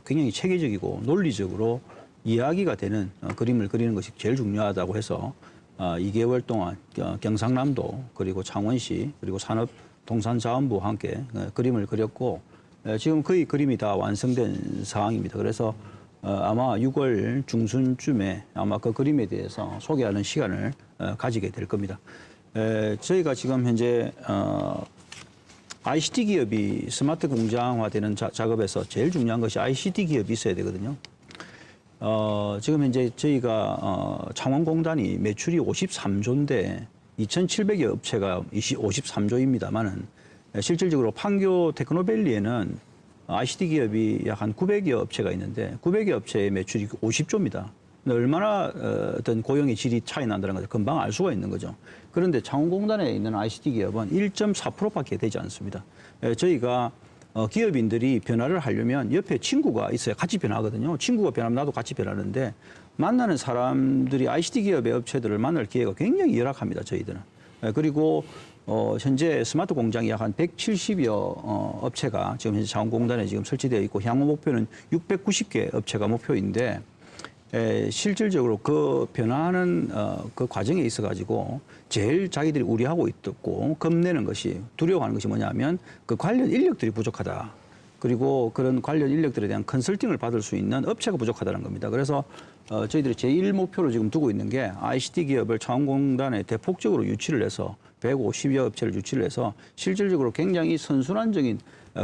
굉장히 체계적이고 논리적으로 이야기가 되는 그림을 그리는 것이 제일 중요하다고 해서 2개월 동안 경상남도 그리고 창원시 그리고 산업동산자원부와 함께 그림을 그렸고 지금 거의 그림이 다 완성된 상황입니다. 그래서 아마 6월 중순쯤에 아마 그 그림에 대해서 소개하는 시간을 가지게 될 겁니다. 저희가 지금 현재 ICT 기업이 스마트 공장화되는 작업에서 제일 중요한 것이 ICT 기업이 있어야 되거든요. 지금 현재 저희가 창원공단이 매출이 53조인데 2,700여 업체가 53조입니다만은 실질적으로 판교 테크노밸리에는 ICT 기업이 약 한 900여 업체가 있는데 900여 업체의 매출이 50조입니다. 얼마나 어떤 고용의 질이 차이 난다는 것을 금방 알 수가 있는 거죠. 그런데 창원공단에 있는 ICT 기업은 1.4%밖에 되지 않습니다. 저희가 기업인들이 변화를 하려면 옆에 친구가 있어야 같이 변하거든요. 친구가 변하면 나도 같이 변하는데 만나는 사람들이 ICT 기업의 업체들을 만날 기회가 굉장히 열악합니다. 저희들은. 그리고 현재 스마트 공장이 약 한 170여 업체가 지금 현재 창원공단에 지금 설치되어 있고 향후 목표는 690개 업체가 목표인데 실질적으로 그 변화하는 그 과정에 있어 가지고 제일 자기들이 우려하고 있고 겁내는 것이 두려워하는 것이 뭐냐면 그 관련 인력들이 부족하다. 그리고 그런 관련 인력들에 대한 컨설팅을 받을 수 있는 업체가 부족하다는 겁니다. 그래서 저희들이 제1 목표로 지금 두고 있는 게 ICT 기업을 차원공단에 대폭적으로 유치를 해서 150여 업체를 유치를 해서 실질적으로 굉장히 선순환적인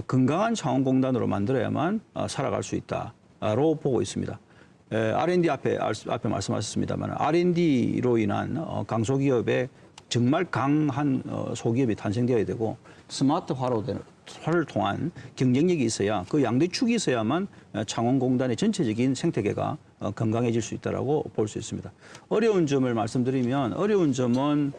건강한 차원공단으로 만들어야만 살아갈 수 있다로 보고 있습니다. R&D 앞에 말씀하셨습니다만 R&D로 인한 강소기업의 정말 강한 소기업이 탄생되어야 되고 스마트화를 통한 경쟁력이 있어야 그 양대축이 있어야만 창원공단의 전체적인 생태계가 건강해질 수 있다라고 볼 수 있습니다. 어려운 점을 말씀드리면 어려운 점은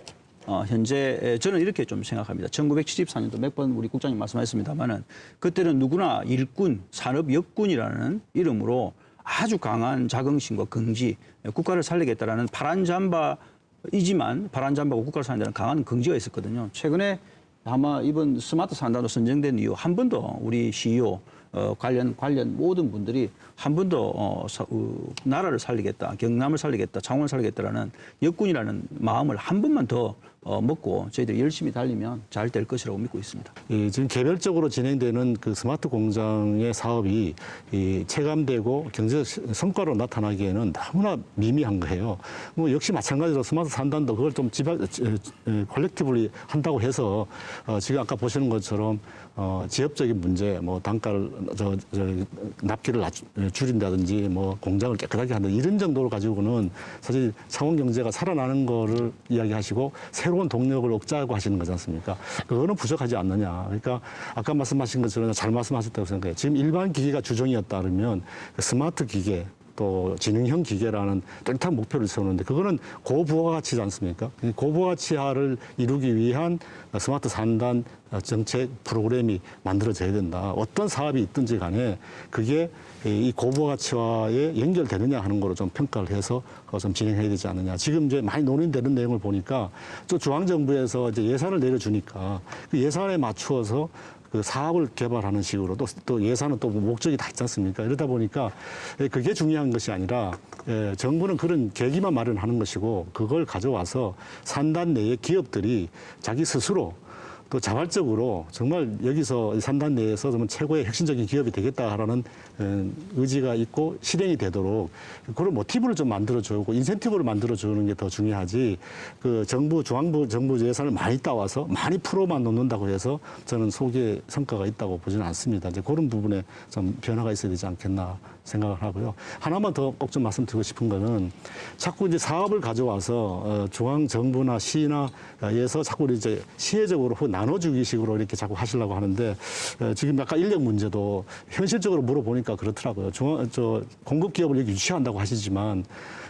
현재 저는 이렇게 좀 생각합니다. 1974년도 몇 번 우리 국장님 말씀하셨습니다만은 그때는 누구나 일꾼, 산업 역군이라는 이름으로 아주 강한 자긍심과 긍지, 국가를 살리겠다라는 파란잠바이지만 파란잠바고 국가를 살린다는 강한 긍지가 있었거든요. 최근에 아마 이번 스마트 산단으로 선정된 이후 한 번도 우리 CEO 관련 모든 분들이 한 번도 나라를 살리겠다, 경남을 살리겠다, 창원을 살리겠다라는 역군이라는 마음을 한 번만 더 먹고 저희들이 열심히 달리면 잘 될 것이라고 믿고 있습니다. 지금 개별적으로 진행되는 그 스마트 공장의 사업이 체감되고 경제 성과로 나타나기에는 너무나 미미한 거예요. 뭐 역시 마찬가지로 스마트 산단도 그걸 좀 콜렉티브리 한다고 해서 지금 아까 보시는 것처럼 지역적인 문제, 뭐 단가를 납기를 줄인다든지 뭐 공장을 깨끗하게 한다 이런 정도로 가지고는 사실 창원 경제가 살아나는 거를 이야기하시고 새로운 동력을 얻자고 하시는 거지 않습니까? 그거는 부족하지 않느냐. 그러니까 아까 말씀하신 것처럼 잘 말씀하셨다고 생각해요. 지금 일반 기계가 주종이었다 그러면 스마트 기계 또 지능형 기계라는 뚜렷한 목표를 세우는데 그거는 고부가가치지 않습니까? 고부가치화를 이루기 위한 스마트 산단 정책 프로그램이 만들어져야 된다. 어떤 사업이 있든지 간에 그게 이 고부가치화에 연결되느냐 하는 거로 좀 평가를 해서 좀 진행해야 되지 않느냐. 지금 이제 많이 논의되는 내용을 보니까 또 중앙정부에서 이제 예산을 내려주니까 그 예산에 맞추어서 그 사업을 개발하는 식으로 또 예산은 또 목적이 다 있지 않습니까? 이러다 보니까 그게 중요한 것이 아니라 정부는 그런 계기만 마련하는 것이고 그걸 가져와서 산단 내의 기업들이 자기 스스로 또 자발적으로 정말 여기서 산단 내에서 정말 최고의 혁신적인 기업이 되겠다라는 의지가 있고 실행이 되도록 그런 모티브를 좀 만들어주고 인센티브를 만들어주는 게 더 중요하지 그 중앙부 정부 예산을 많이 따와서 많이 풀어만 놓는다고 해서 저는 소기의 성과가 있다고 보지는 않습니다. 이제 그런 부분에 좀 변화가 있어야 되지 않겠나 생각을 하고요. 하나만 더 꼭 좀 말씀드리고 싶은 거는 자꾸 이제 사업을 가져와서 중앙 정부나 시나에서 자꾸 이제 시혜적으로 나눠주기식으로 이렇게 자꾸 하시려고 하는데 지금 약간 인력 문제도 현실적으로 물어보니까 그렇더라고요. 공급 기업을 여기 유치한다고 하시지만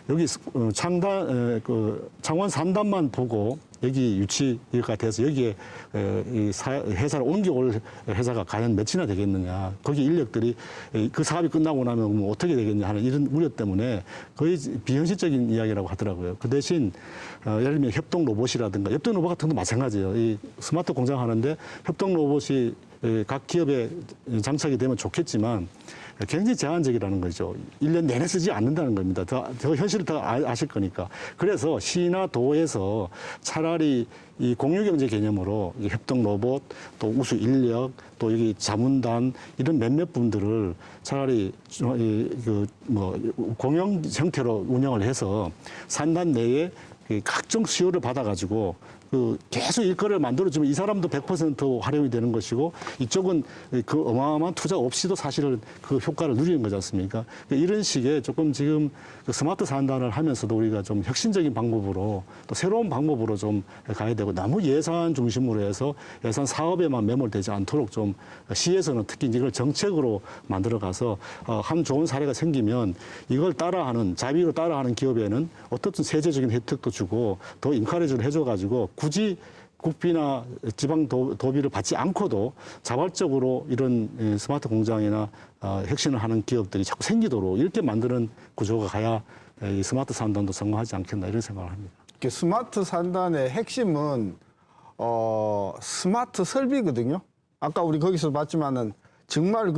여기 창원 산단만 보고 여기 유치가 돼서 여기에 회사를 옮겨올 회사가 과연 몇이나 되겠느냐. 거기 인력들이 그 사업이 끝나고 나면 뭐 어떻게 되겠냐 하는 이런 우려 때문에 거의 비현실적인 이야기라고 하더라고요. 그 대신 예를 들면 협동 로봇이라든가 협동 로봇 같은 것도 마찬가지예요. 이 스마트 공장 하는데 협동 로봇이 각 기업에 장착이 되면 좋겠지만 굉장히 제한적이라는 거죠. 1년 내내 쓰지 않는다는 겁니다. 더 현실을 더 아실 거니까. 그래서 시나 도에서 차라리 이 공유경제 개념으로 협동 로봇, 또 우수 인력, 또 여기 자문단 이런 몇몇 분들을 차라리 공영 형태로 운영을 해서 산단 내에 각종 수요를 받아가지고 계속 일거리를 만들어주면 이 사람도 100% 활용이 되는 것이고 이쪽은 그 어마어마한 투자 없이도 사실은 그 효과를 누리는 거지 않습니까? 이런 식의 조금 지금 스마트 산단을 하면서도 우리가 좀 혁신적인 방법으로 또 새로운 방법으로 좀 가야 되고 너무 예산 중심으로 해서 예산 사업에만 매몰되지 않도록 좀 시에서는 특히 이걸 정책으로 만들어가서 한 좋은 사례가 생기면 이걸 따라하는 자비로 따라하는 기업에는 어떻든 세제적인 혜택도 주고 더 인카레이지를 해줘가지고 굳이 국비나 지방 도비를 받지 않고도 자발적으로 이런 스마트 공장이나 혁신을 하는 기업들이 자꾸 생기도록 이렇게 만드는 구조가 가야 이 스마트 산단도 성공하지 않겠나 이런 생각을 합니다. 스마트 산단의 핵심은 스마트 설비거든요. 아까 우리 거기서 봤지만은 정말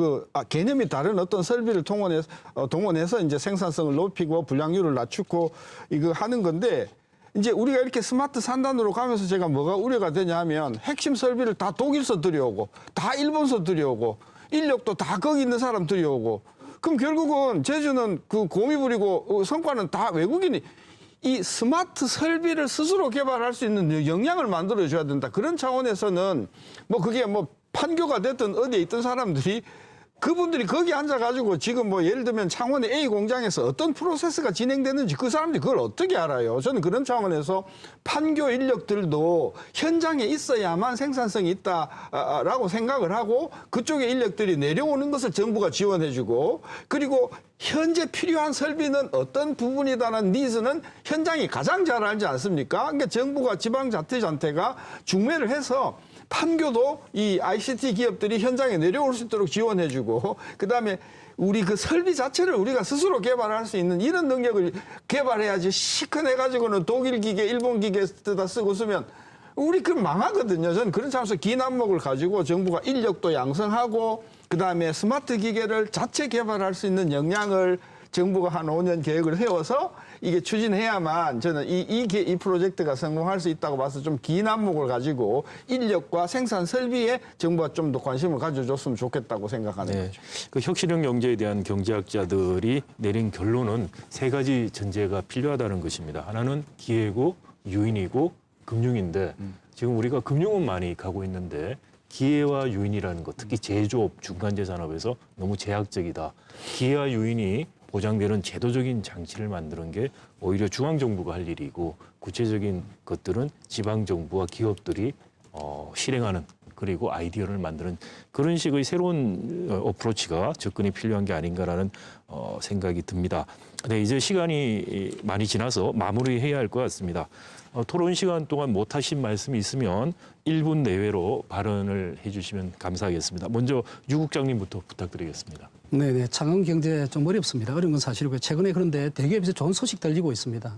개념이 다른 어떤 설비를 동원해서 이제 생산성을 높이고 불량률을 낮추고 이거 하는 건데 이제 우리가 이렇게 스마트 산단으로 가면서 제가 뭐가 우려가 되냐 하면 핵심 설비를 다 독일서 들여오고 다 일본서 들여오고 인력도 다 거기 있는 사람 들여오고 그럼 결국은 제주는 그 고미 부리고 성과는 다 외국인이 이 스마트 설비를 스스로 개발할 수 있는 역량을 만들어줘야 된다. 그런 차원에서는 뭐 그게 뭐 판교가 됐든 어디에 있던 사람들이 그분들이 거기 앉아가지고 지금 뭐 예를 들면 창원의 A 공장에서 어떤 프로세스가 진행되는지 그 사람들이 그걸 어떻게 알아요? 저는 그런 차원에서 판교 인력들도 현장에 있어야만 생산성이 있다라고 생각을 하고 그쪽의 인력들이 내려오는 것을 정부가 지원해주고 그리고 현재 필요한 설비는 어떤 부분이다는 니즈는 현장이 가장 잘 알지 않습니까? 그러니까 정부가 지방자치단체가 중매를 해서 판교도 이 ICT 기업들이 현장에 내려올 수 있도록 지원해주고 그다음에 우리 그 설비 자체를 우리가 스스로 개발할 수 있는 이런 능력을 개발해야지 시큰해가지고는 독일 기계, 일본 기계에다 쓰고 쓰면 우리 그 망하거든요. 저는 그런 차원에서 긴 안목을 가지고 정부가 인력도 양성하고 그다음에 스마트 기계를 자체 개발할 수 있는 역량을 정부가 한 5년 계획을 세워서 이게 추진해야만 저는 이 프로젝트가 성공할 수 있다고 봐서 좀 긴 안목을 가지고 인력과 생산 설비에 정부가 좀 더 관심을 가져줬으면 좋겠다고 생각하는 거죠. 그 혁신형 경제에 대한 경제학자들이 내린 결론은 세 가지 전제가 필요하다는 것입니다. 하나는 기회고 유인이고 금융인데 지금 우리가 금융은 많이 가고 있는데 기회와 유인이라는 것, 특히 제조업, 중간재 산업에서 너무 제약적이다. 기회와 유인이 보장되는 제도적인 장치를 만드는 게 오히려 중앙정부가 할 일이고 구체적인 것들은 지방정부와 기업들이 실행하는 그리고 아이디어를 만드는 그런 식의 새로운 어프로치가 접근이 필요한 게 아닌가라는 생각이 듭니다. 네, 이제 시간이 많이 지나서 마무리해야 할 것 같습니다. 토론 시간 동안 못하신 말씀이 있으면 1분 내외로 발언을 해주시면 감사하겠습니다. 먼저 유 국장님부터 부탁드리겠습니다. 네네, 창원 경제 좀 어렵습니다. 어려운 건 사실이고요. 최근에 그런데 대기업에서 좋은 소식 들리고 있습니다.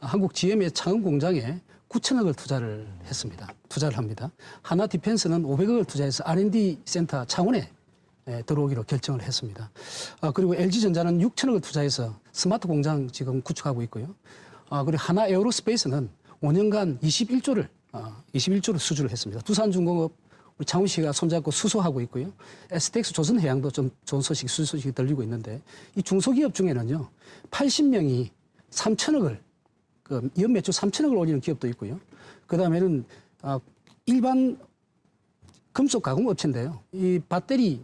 한국 GM의 창원 공장에 9천억을 투자를 합니다. 하나 디펜스는 500억을 투자해서 R&D 센터 창원에 들어오기로 결정을 했습니다. 그리고 LG전자는 6천억을 투자해서 스마트 공장 지금 구축하고 있고요. 그리고 하나 에어로스페이스는 5년간 21조를 수주를 했습니다. 두산중공업 우리 창원시가 손잡고 수소하고 있고요. STX 조선해양도 좀 좋은 수소식이 들리고 있는데 이 중소기업 중에는요. 80명이 3천억을 연매출 3천억을 올리는 기업도 있고요. 그다음에는 일반 금속 가공 업체인데요. 이 배터리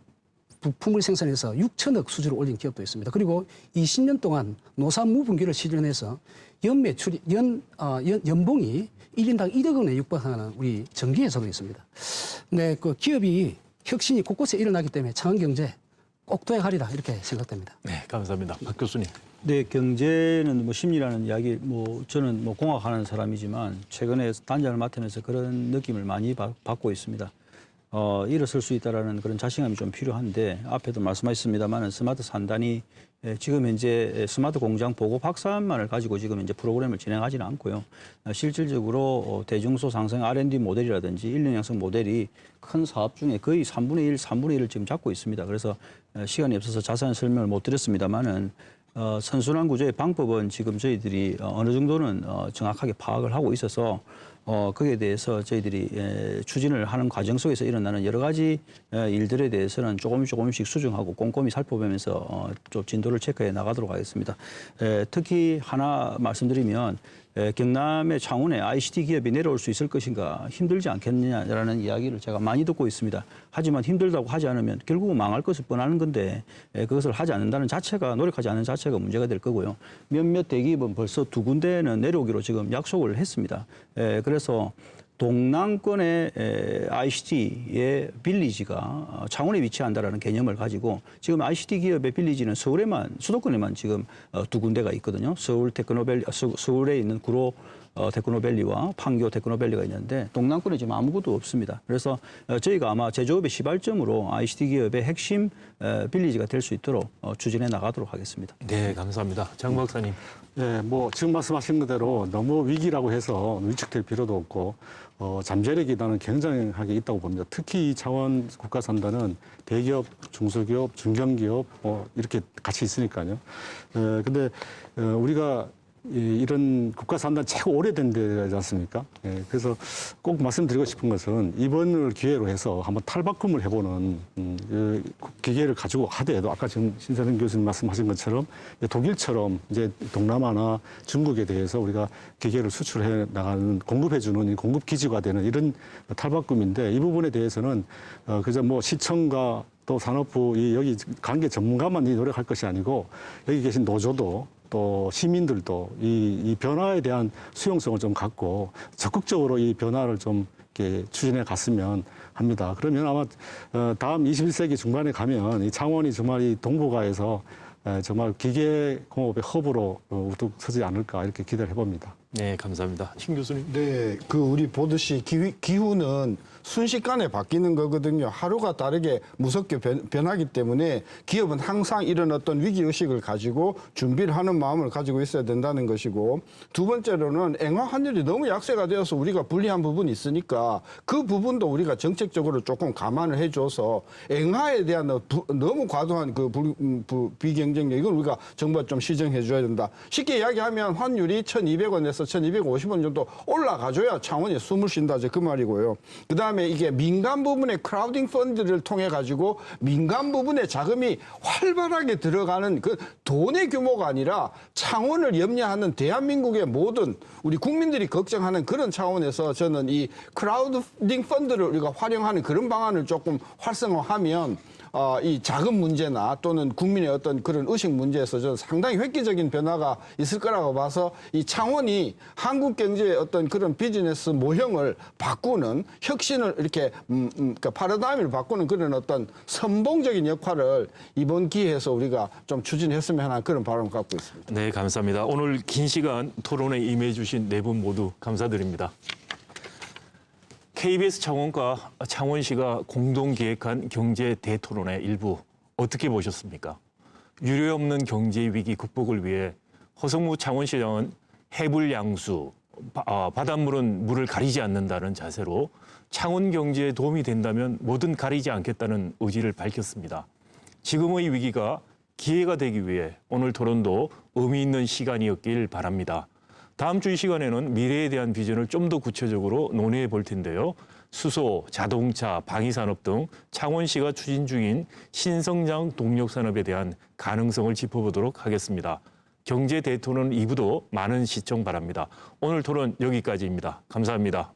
부품을 생산해서 6천억 수주를 올린 기업도 있습니다. 그리고 20년 동안 노사무분기를 실현해서 연봉이 1인당 1억 원에 육박하는 우리 전기회사도 있습니다. 네, 그 기업이 혁신이 곳곳에 일어나기 때문에 창원 경제 꼭 도약하리라 이렇게 생각됩니다. 네, 감사합니다. 박 교수님. 네, 경제는 뭐 심리라는 이야기, 저는 공학하는 사람이지만 최근에 단장을 맡으면서 그런 느낌을 많이 받고 있습니다. 일어설 수 있다라는 그런 자신감이 좀 필요한데 앞에도 말씀하셨습니다만은 스마트 산단이 지금 현재 스마트 공장 보급 확산만을 가지고 지금 현재 프로그램을 진행하지는 않고요. 실질적으로 대중소 상생 R&D 모델이라든지 인력 양성 모델이 큰 사업 중에 거의 3분의 1, 3분의 1을 지금 잡고 있습니다. 그래서 시간이 없어서 자세한 설명을 못 드렸습니다만은 선순환 구조의 방법은 지금 저희들이 어느 정도는 정확하게 파악을 하고 있어서 거기에 대해서 저희들이 추진을 하는 과정 속에서 일어나는 여러 가지 일들에 대해서는 조금씩 수정하고 꼼꼼히 살펴보면서 좀 진도를 체크해 나가도록 하겠습니다. 특히 하나 말씀드리면 경남의 창원에 ICT 기업이 내려올 수 있을 것인가 힘들지 않겠느냐라는 이야기를 제가 많이 듣고 있습니다. 하지만 힘들다고 하지 않으면 결국은 망할 것을 뻔하는 건데 그것을 하지 않는다는 자체가 노력하지 않는 자체가 문제가 될 거고요. 몇몇 대기업은 벌써 2군데는 내려오기로 지금 약속을 했습니다. 그래서 동남권의 ICT의 빌리지가 창원에 위치한다라는 개념을 가지고 지금 ICT 기업의 빌리지는 수도권에만 지금 2군데가 있거든요. 서울 테크노밸리, 서울에 있는 구로 테크노밸리와 판교 테크노밸리가 있는데 동남권에 지금 아무것도 없습니다. 그래서 저희가 아마 제조업의 시발점으로 ICT 기업의 핵심 빌리지가 될 수 있도록 추진해 나가도록 하겠습니다. 네, 감사합니다. 장 박사님. 네, 뭐 지금 말씀하신 그대로 너무 위기라고 해서 위축될 필요도 없고 잠재력이 나는 굉장하게 있다고 봅니다. 특히 이 창원 국가산단은 대기업, 중소기업, 중견기업 이렇게 같이 있으니까요. 근데 우리가 이런 국가산단 최고 오래된 데지 않습니까? 그래서 꼭 말씀드리고 싶은 것은 이번을 기회로 해서 한번 탈바꿈을 해보는 기계를 가지고 하더라도 아까 지금 신선영 교수님 말씀하신 것처럼 독일처럼 이제 동남아나 중국에 대해서 우리가 기계를 수출해 나가는 공급해주는 공급 기지가 되는 이런 탈바꿈인데 이 부분에 대해서는 그저 뭐 시청과 또 산업부 여기 관계 전문가만이 노력할 것이 아니고 여기 계신 노조도 또 시민들도 이 변화에 대한 수용성을 좀 갖고 적극적으로 이 변화를 좀 이렇게 추진해 갔으면 합니다. 그러면 아마 다음 21세기 중반에 가면 이 창원이 정말 이 동북아에서 정말 기계공업의 허브로 우뚝 서지 않을까 이렇게 기대를 해봅니다. 네, 감사합니다. 신 교수님. 네, 우리 보듯이 기후는 순식간에 바뀌는 거거든요. 하루가 다르게 무섭게 변하기 때문에 기업은 항상 이런 어떤 위기의식을 가지고 준비를 하는 마음을 가지고 있어야 된다는 것이고, 두 번째로는 앵화 환율이 너무 약세가 되어서 우리가 불리한 부분이 있으니까 그 부분도 우리가 정책적으로 조금 감안을 해줘서 앵화에 대한 너무 과도한 비경쟁력, 이건 우리가 정부가 좀 시정해 줘야 된다. 쉽게 이야기하면 환율이 1,200원에서 1,250원 정도 올라가줘야 창원이 숨을 쉰다, 그 말이고요. 그다음에 이게 민간 부분의 크라우딩 펀드를 통해 가지고 민간 부분의 자금이 활발하게 들어가는 그 돈의 규모가 아니라 창원을 염려하는 대한민국의 모든 우리 국민들이 걱정하는 그런 차원에서 저는 이 크라우딩 펀드를 우리가 활용하는 그런 방안을 조금 활성화하면 이 자금 문제나 또는 국민의 어떤 그런 의식 문제에서 저는 상당히 획기적인 변화가 있을 거라고 봐서 이 창원이 한국 경제의 어떤 그런 비즈니스 모형을 바꾸는 혁신을 이렇게 그러니까 파라다임을 바꾸는 그런 어떤 선봉적인 역할을 이번 기회에서 우리가 좀 추진했으면 하는 그런 바람을 갖고 있습니다. 네, 감사합니다. 오늘 긴 시간 토론에 임해 주신 네 분 모두 감사드립니다. KBS 창원과 창원시가 공동 기획한 경제 대토론의 일부 어떻게 보셨습니까? 유례없는 경제 위기 극복을 위해 허성무 창원시장은 해불양수, 바닷물은 물을 가리지 않는다는 자세로 창원 경제에 도움이 된다면 뭐든 가리지 않겠다는 의지를 밝혔습니다. 지금의 위기가 기회가 되기 위해 오늘 토론도 의미 있는 시간이었길 바랍니다. 다음 주 이 시간에는 미래에 대한 비전을 좀 더 구체적으로 논의해 볼 텐데요. 수소, 자동차, 방위산업 등 창원시가 추진 중인 신성장 동력산업에 대한 가능성을 짚어보도록 하겠습니다. 경제 대토론 2부도 많은 시청 바랍니다. 오늘 토론 여기까지입니다. 감사합니다.